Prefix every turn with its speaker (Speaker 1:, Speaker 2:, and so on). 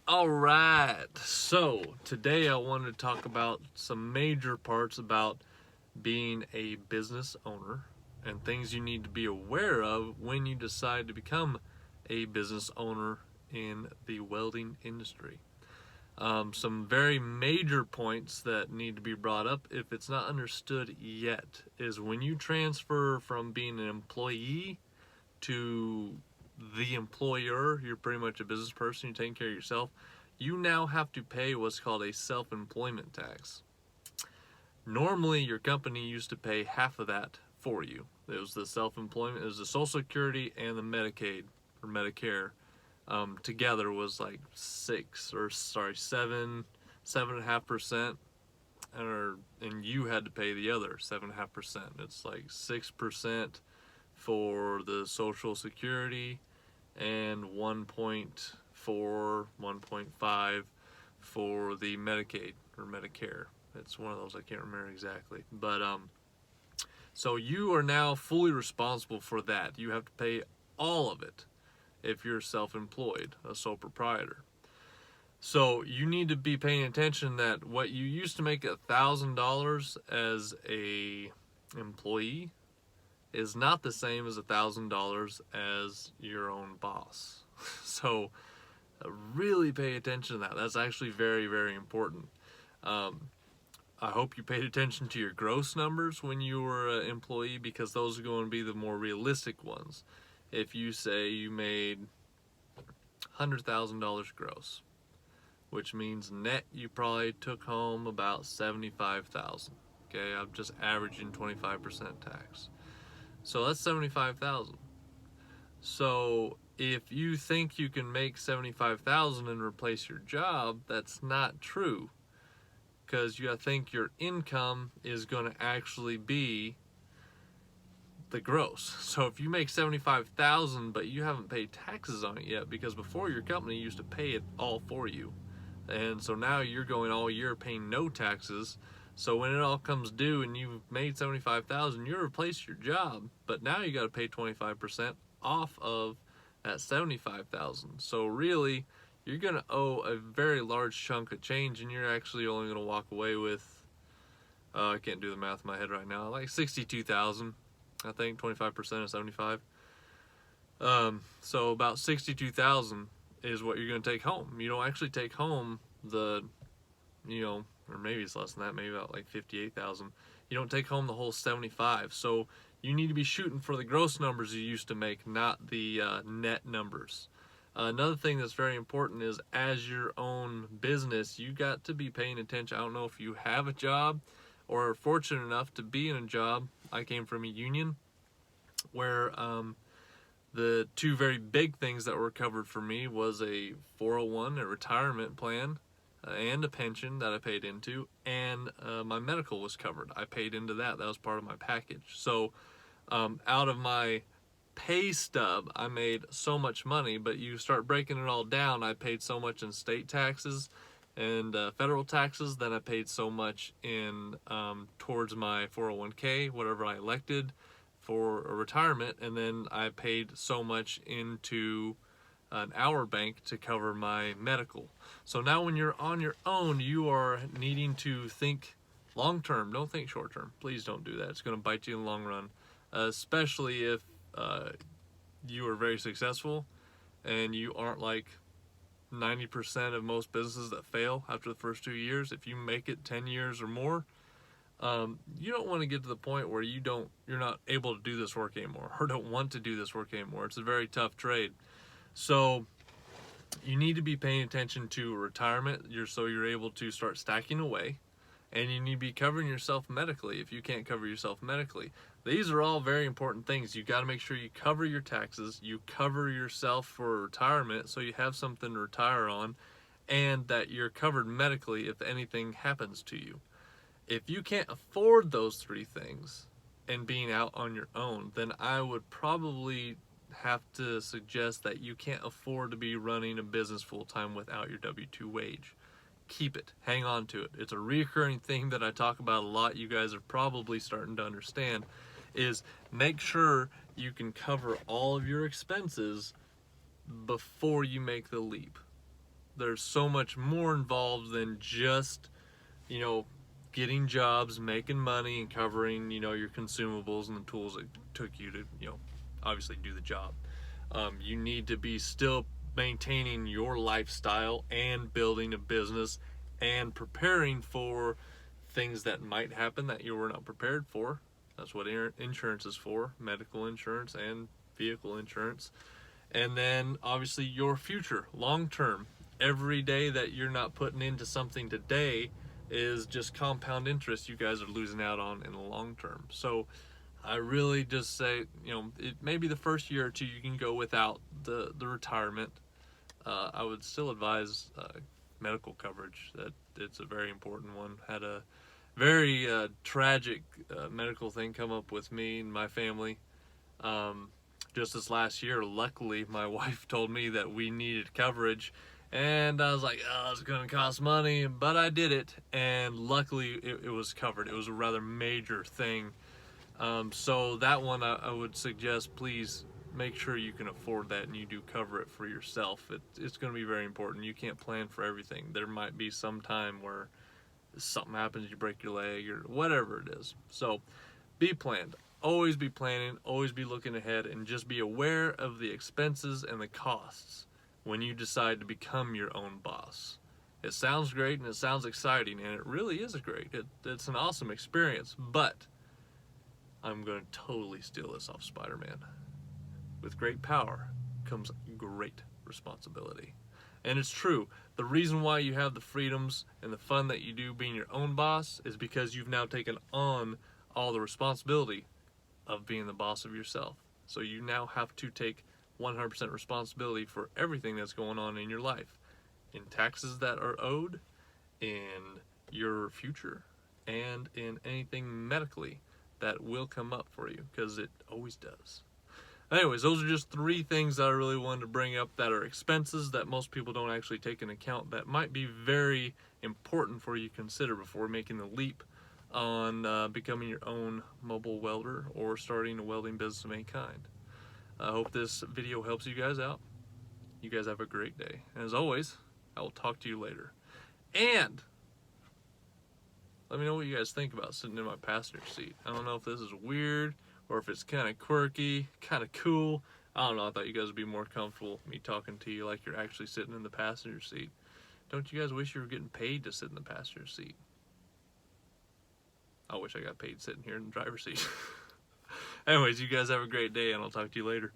Speaker 1: All right, so today I wanted to talk about some major parts about being a business owner and things you need to be aware of when you decide to become a business owner in the welding industry. Some very major points that need to be brought up if it's not understood yet is when you transfer from being an employee to the employer, you're pretty much a business person, you're taking care of yourself, you now have to pay what's called a self-employment tax. Normally, your company used to pay half of that for you. It was the self-employment, it was the Social Security and the Medicaid or Medicare. Together was like 7.5%, and you had to pay the other 7.5%. It's like 6% for the Social Security and 1.5 for the Medicaid or Medicare. It's one of those, I can't remember exactly. But so you are now fully responsible for that. You have to pay all of it if you're self-employed, a sole proprietor. So you need to be paying attention that what you used to make $1,000 as a employee is not the same as $1,000 as your own boss. So really pay attention to that. That's actually very, very important. I hope you paid attention to your gross numbers when you were an employee, because those are going to be the more realistic ones. If you say you made $100,000 gross, which means net you probably took home about $75,000. Okay, I'm just averaging 25% tax. So that's $75,000. So if you think you can make $75,000 and replace your job, that's not true, because you gotta think your income is going to actually be the gross. So if you make $75,000 but you haven't paid taxes on it yet, because before your company used to pay it all for you, and so now you're going all year paying no taxes. So when it all comes due and you've made $75,000, you replace your job, but now you got to pay 25% off of that $75,000. So really, you're going to owe a very large chunk of change, and you're actually only going to walk away with, I can't do the math in my head right now, like $62,000. I think 25% of 75. So about $62,000 is what you're going to take home. You don't actually take home the, or maybe it's less than that, maybe about like 58,000. You don't take home the whole 75. So you need to be shooting for the gross numbers you used to make, not the net numbers. Another thing that's very important is, as your own business, you got to be paying attention. I don't know if you have a job or are fortunate enough to be in a job. I came from a union where the two very big things that were covered for me was a 401, a retirement plan, and a pension that I paid into, and my medical was covered. I paid into that. That was part of my package. So out of my pay stub, I made so much money, but you start breaking it all down, I paid so much in state taxes and federal taxes, then I paid so much in towards my 401k, whatever I elected for a retirement, and then I paid so much into an hour bank to cover my medical. So now when you're on your own, you are needing to think long term. Don't think short term. Please don't do that. It's going to bite you in the long run, especially if you are very successful and you aren't like 90% of most businesses that fail after the first 2 years. If you make it 10 years or more, you don't want to get to the point where you're not able to do this work anymore, or don't want to do this work anymore. It's a very tough trade. So you need to be paying attention to retirement, so you're able to start stacking away, and you need to be covering yourself medically if you can't cover yourself medically. These are all very important things. You got to make sure you cover your taxes, you cover yourself for retirement so you have something to retire on, and that you're covered medically if anything happens to you. If you can't afford those three things and being out on your own, then I would probably have to suggest that you can't afford to be running a business full-time without your W-2 wage. Keep it. Hang on to it. It's a recurring thing that I talk about a lot. You guys are probably starting to understand, is make sure you can cover all of your expenses before you make the leap. There's so much more involved than just, you know, getting jobs, making money, and covering, you know, your consumables and the tools it took you to, you know, obviously do the job. You need to be still maintaining your lifestyle and building a business and preparing for things that might happen that you were not prepared for. That's what insurance is for, medical insurance and vehicle insurance. And then obviously your future, long term. Every day that you're not putting into something today is just compound interest you guys are losing out on in the long term. So I really just say, you know, it maybe the first year or two you can go without the retirement. I would still advise medical coverage. That it's a very important one. Had a very tragic medical thing come up with me and my family. Just this last year, luckily, my wife told me that we needed coverage, and I was like, oh, it's going to cost money, but I did it, and luckily it was covered. It was a rather major thing. So that one I would suggest, please make sure you can afford that and you do cover it for yourself. It's going to be very important. You can't plan for everything. There might be some time where something happens, you break your leg or whatever it is. So be planned. Always be planning, always be looking ahead, and just be aware of the expenses and the costs when you decide to become your own boss. It sounds great and it sounds exciting, and it really is great. It's an awesome experience, but I'm going to totally steal this off Spider-Man. With great power comes great responsibility. And it's true. The reason why you have the freedoms and the fun that you do being your own boss is because you've now taken on all the responsibility of being the boss of yourself. So you now have to take 100% responsibility for everything that's going on in your life, in taxes that are owed, in your future, and in anything medically that will come up for you, because it always does. Anyways, those are just 3 things that I really wanted to bring up that are expenses that most people don't actually take into account that might be very important for you to consider before making the leap on becoming your own mobile welder or starting a welding business of any kind. I hope this video helps you guys out. You guys have a great day. And as always, I will talk to you later. And let me know what you guys think about sitting in my passenger seat. I don't know if this is weird or if it's kind of quirky, kind of cool. I don't know. I thought you guys would be more comfortable me talking to you like you're actually sitting in the passenger seat. Don't you guys wish you were getting paid to sit in the passenger seat? I wish I got paid sitting here in the driver's seat. Anyways, you guys have a great day, and I'll talk to you later.